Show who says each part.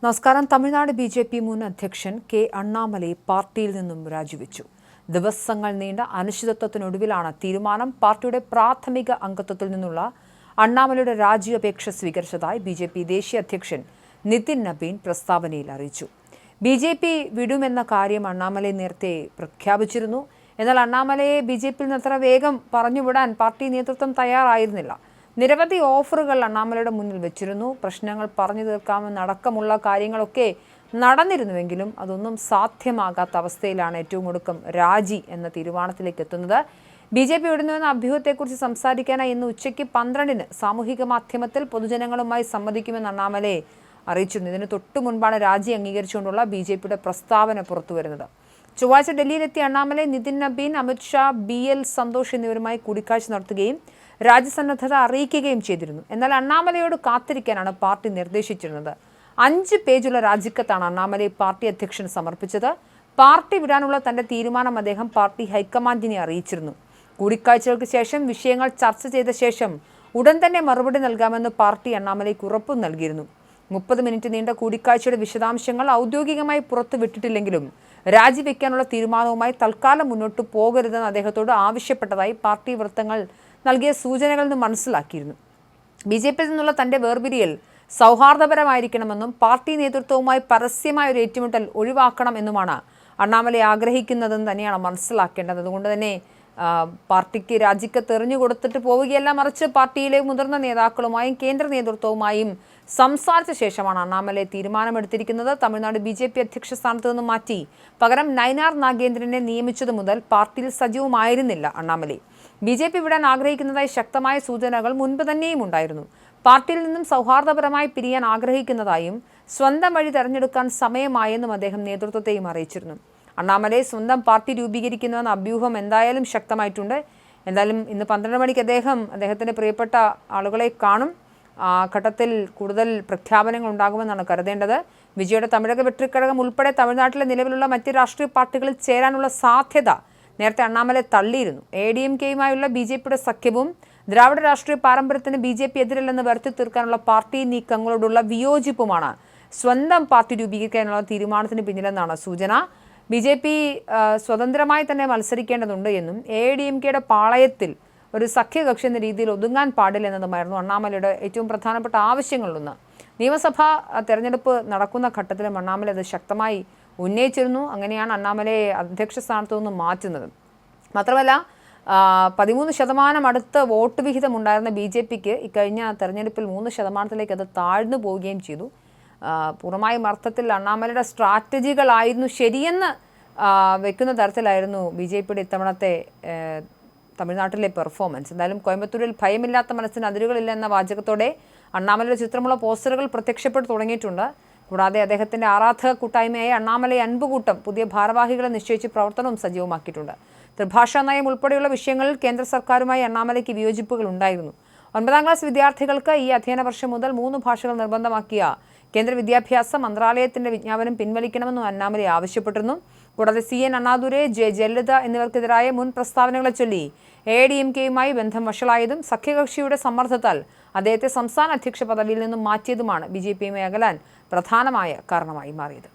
Speaker 1: നമസ്കാരം. തമിഴ്നാട് ബി.ജെ.പി. മുൻ അധ്യക്ഷൻ കെ അണ്ണാമലൈ പാർട്ടിയിൽ നിന്നും രാജിവെച്ചു. ദിവസങ്ങൾ നീണ്ട അനിശ്ചിതത്വത്തിനൊടുവിലാണ് തീരുമാനം. പാർട്ടിയുടെ പ്രാഥമിക അംഗത്വത്തിൽ നിന്നുള്ള അണ്ണാമലയുടെ രാജി അപേക്ഷ സ്വീകരിച്ചതായി ബി.ജെ.പി. ദേശീയ അധ്യക്ഷൻ നിതിൻ നബീൻ പ്രസ്താവനയിൽ അറിയിച്ചു. ബി.ജെ.പി. വിടുമെന്ന കാര്യം അണ്ണാമലൈ നേരത്തെ പ്രഖ്യാപിച്ചിരുന്നു. എന്നാൽ അണ്ണാമലയെ ബി.ജെ.പിയിൽ നിന്ന് അത്ര വേഗം പറഞ്ഞുവിടാൻ പാർട്ടി നേതൃത്വം തയ്യാറായിരുന്നില്ല. നിരവധി ഓഫറുകൾ അണ്ണാമലയുടെ മുന്നിൽ വെച്ചിരുന്നു. പ്രശ്നങ്ങൾ പറഞ്ഞു തീർക്കാമെന്നടക്കമുള്ള കാര്യങ്ങളൊക്കെ നടന്നിരുന്നുവെങ്കിലും അതൊന്നും സാധ്യമാകാത്ത അവസ്ഥയിലാണ് ഏറ്റവും ഒടുക്കം രാജി എന്ന തീരുമാനത്തിലേക്ക് എത്തുന്നത്. ബി.ജെ.പി. വിടുന്നുവെന്ന അഭ്യൂഹത്തെക്കുറിച്ച് സംസാരിക്കാനായി ഇന്ന് ഉച്ചയ്ക്ക് 12-ന് സാമൂഹിക മാധ്യമത്തിൽ പൊതുജനങ്ങളുമായി സംവദിക്കുമെന്ന് അണ്ണാമലൈ അറിയിച്ചിരുന്നു. ഇതിന് തൊട്ടു മുൻപാണ് രാജി അംഗീകരിച്ചുകൊണ്ടുള്ള ബി.ജെ.പിയുടെ പ്രസ്താവന പുറത്തുവരുന്നത്. ചൊവ്വാഴ്ച ഡൽഹിയിലെത്തിയ അണ്ണാമലൈ നിതിൻ നബീൻ, അമിത് ഷാ, BL സന്തോഷ് എന്നിവരുമായി കൂടിക്കാഴ്ച നടത്തുകയും രാജ്യസന്നദ്ധത അറിയിക്കുകയും ചെയ്തിരുന്നു. എന്നാൽ അണ്ണാമലയോട് കാത്തിരിക്കാനാണ് പാർട്ടി നിർദ്ദേശിച്ചിരുന്നത്. 5 പേജുള്ള രാജിക്കത്താണ് അണ്ണാമലൈ പാർട്ടി അധ്യക്ഷന് സമർപ്പിച്ചത്. പാർട്ടി വിടാനുള്ള തന്റെ തീരുമാനം അദ്ദേഹം പാർട്ടി ഹൈക്കമാൻഡിനെ അറിയിച്ചിരുന്നു. കൂടിക്കാഴ്ചകൾക്ക് ശേഷം വിഷയങ്ങൾ ചർച്ച ചെയ്ത ശേഷം ഉടൻ തന്നെ മറുപടി നൽകാമെന്ന് പാർട്ടി അണ്ണാമലൈക്ക് ഉറപ്പും നൽകിയിരുന്നു. 30 മിനിറ്റ് നീണ്ട കൂടിക്കാഴ്ചയുടെ വിശദാംശങ്ങൾ ഔദ്യോഗികമായി പുറത്തുവിട്ടിട്ടില്ലെങ്കിലും രാജിവെക്കാനുള്ള തീരുമാനവുമായി തൽക്കാലം മുന്നോട്ട് പോകരുതെന്ന് അദ്ദേഹത്തോട് ആവശ്യപ്പെട്ടതായി പാർട്ടി വൃത്തങ്ങൾ നൽകിയ സൂചനകളിൽ നിന്ന് മനസ്സിലാക്കിയിരുന്നു. ബി.ജെ.പിയിൽ നിന്നുള്ള തന്റെ വേർപിരിയൽ സൗഹാർദ്ദപരമായിരിക്കണമെന്നും പാർട്ടി നേതൃത്വവുമായി പരസ്യമായ ഒരു ഏറ്റുമുട്ടൽ ഒഴിവാക്കണം എന്നുമാണ് അണ്ണാമലൈ ആഗ്രഹിക്കുന്നതെന്ന് തന്നെയാണ് മനസ്സിലാക്കേണ്ടത്. അതുകൊണ്ട് തന്നെ പാർട്ടിക്ക് രാജിക്കത്ത് എറിഞ്ഞു കൊടുത്തിട്ട് പോവുകയല്ല, മറിച്ച് പാർട്ടിയിലെ മുതിർന്ന നേതാക്കളുമായും കേന്ദ്ര നേതൃത്വവുമായും സംസാരിച്ച ശേഷമാണ് അണ്ണാമലൈ തീരുമാനമെടുത്തിരിക്കുന്നത്. തമിഴ്നാട് ബി.ജെ.പി. അധ്യക്ഷ സ്ഥാനത്ത് നിന്ന് മാറ്റി പകരം നയനാർ നാഗേന്ദ്രനെ നിയമിച്ചതു മുതൽ പാർട്ടിയിൽ സജീവമായിരുന്നില്ല അണ്ണാമലൈ. ബി.ജെ.പി. വിടാൻ ആഗ്രഹിക്കുന്നതായി ശക്തമായ സൂചനകൾ മുൻപ് തന്നെയും ഉണ്ടായിരുന്നു. പാർട്ടിയിൽ നിന്നും സൗഹാർദ്ദപരമായി പിരിയാൻ ആഗ്രഹിക്കുന്നതായും സ്വന്തം വഴി തെരഞ്ഞെടുക്കാൻ സമയമായെന്നും അദ്ദേഹം നേതൃത്വത്തെയും അറിയിച്ചിരുന്നു. അണ്ണാമലൈ സ്വന്തം പാർട്ടി രൂപീകരിക്കുന്നുവെന്ന അഭ്യൂഹം എന്തായാലും ശക്തമായിട്ടുണ്ട്. എന്തായാലും ഇന്ന് 12 മണിക്ക് അദ്ദേഹത്തിൻ്റെ പ്രിയപ്പെട്ട ആളുകളെ കാണും. ഘട്ടത്തിൽ കൂടുതൽ പ്രഖ്യാപനങ്ങൾ ഉണ്ടാകുമെന്നാണ് കരുതേണ്ടത്. വിജയുടെ തമിഴക വെട്രിക്കഴകം ഉൾപ്പെടെ തമിഴ്നാട്ടിലെ നിലവിലുള്ള മറ്റ് രാഷ്ട്രീയ പാർട്ടികളിൽ ചേരാനുള്ള സാധ്യത നേരത്തെ അണ്ണാമലൈ തള്ളിയിരുന്നു. ADMK-യുമായുള്ള ബി.ജെ.പിയുടെ സഖ്യവും ദ്രാവിഡ രാഷ്ട്രീയ പാരമ്പര്യത്തിന് ബി.ജെ.പി. എതിരല്ലെന്ന് വരുത്തി തീർക്കാനുള്ള പാർട്ടി നീക്കങ്ങളോടുള്ള വിയോജിപ്പുമാണ് സ്വന്തം പാർട്ടി രൂപീകരിക്കാനുള്ള തീരുമാനത്തിന് പിന്നിലെന്നാണ് സൂചന. ബി.ജെ.പി. സ്വതന്ത്രമായി തന്നെ മത്സരിക്കേണ്ടതുണ്ട് എന്നും ADMK-യുടെ പാളയത്തിൽ ഒരു സഖ്യകക്ഷി എന്ന രീതിയിൽ ഒതുങ്ങാൻ പാടില്ല എന്നതുമായിരുന്നു അണ്ണാമലയുടെ ഏറ്റവും പ്രധാനപ്പെട്ട ആവശ്യങ്ങളിലൊന്ന്. നിയമസഭാ തെരഞ്ഞെടുപ്പ് നടക്കുന്ന ഘട്ടത്തിലും അണ്ണാമലൈ അത് ശക്തമായി ഉന്നയിച്ചിരുന്നു. അങ്ങനെയാണ് അണ്ണാമലയെ അധ്യക്ഷ സ്ഥാനത്തു നിന്ന് മാറ്റുന്നത്. മാത്രമല്ല 13% അടുത്ത് വോട്ട് വിഹിതം ഉണ്ടായിരുന്ന ബി.ജെ.പിക്ക് ഇക്കഴിഞ്ഞ തെരഞ്ഞെടുപ്പിൽ 3% അത് താഴ്ന്നു പോവുകയും ചെയ്തു. പൂർണ്ണമായും അർത്ഥത്തിൽ അണ്ണാമലയുടെ സ്ട്രാറ്റജികളായിരുന്നു ശരിയെന്ന് വെക്കുന്ന തരത്തിലായിരുന്നു ബി.ജെ.പിയുടെ ഇത്തവണത്തെ തമിഴ്നാട്ടിലെ പെർഫോമൻസ്. എന്തായാലും കോയമ്പത്തൂരിൽ ഭയമില്ലാത്ത മനസ്സിന് അതിരുകളില്ല എന്ന വാചകത്തോടെ അണ്ണാമലയുടെ ചിത്രമുള്ള പോസ്റ്ററുകൾ പ്രത്യക്ഷപ്പെട്ടു തുടങ്ങിയിട്ടുണ്ട്. കൂടാതെ അദ്ദേഹത്തിൻ്റെ ആരാധക കൂട്ടായ്മയായ അണ്ണാമലൈ അൻപുകൂട്ടം പുതിയ ഭാരവാഹികളെ നിശ്ചയിച്ച് പ്രവർത്തനവും സജീവമാക്കിയിട്ടുണ്ട്. ത്രിഭാഷാ നയം ഉൾപ്പെടെയുള്ള വിഷയങ്ങളിൽ കേന്ദ്ര സർക്കാരുമായി അണ്ണാമലയ്ക്ക് വിയോജിപ്പുകൾ ഉണ്ടായിരുന്നു. 9ാം ക്ലാസ് വിദ്യാർത്ഥികൾക്ക് ഈ അധ്യയന വർഷം മുതൽ 3 ഭാഷകൾ നിർബന്ധമാക്കിയ കേന്ദ്ര വിദ്യാഭ്യാസ മന്ത്രാലയത്തിന്റെ വിജ്ഞാപനം പിൻവലിക്കണമെന്നും അണ്ണാമലൈ ആവശ്യപ്പെട്ടിരുന്നു. കൂടാതെ CN അണ്ണാദുരൈ, ജയലളിത എന്നിവർക്കെതിരായ മുൻ പ്രസ്താവനകളെ ചൊല്ലി ADMK-യുമായി ബന്ധം വഷളായതും സഖ്യകക്ഷിയുടെ സമ്മർദ്ദത്താൽ അദ്ദേഹത്തെ സംസ്ഥാന അധ്യക്ഷ പദവിയിൽ നിന്നും മാറ്റിയതുമാണ് ബി.ജെ.പിയുമായി അകലാൻ പ്രധാനമായ കാരണമായി മാറിയത്.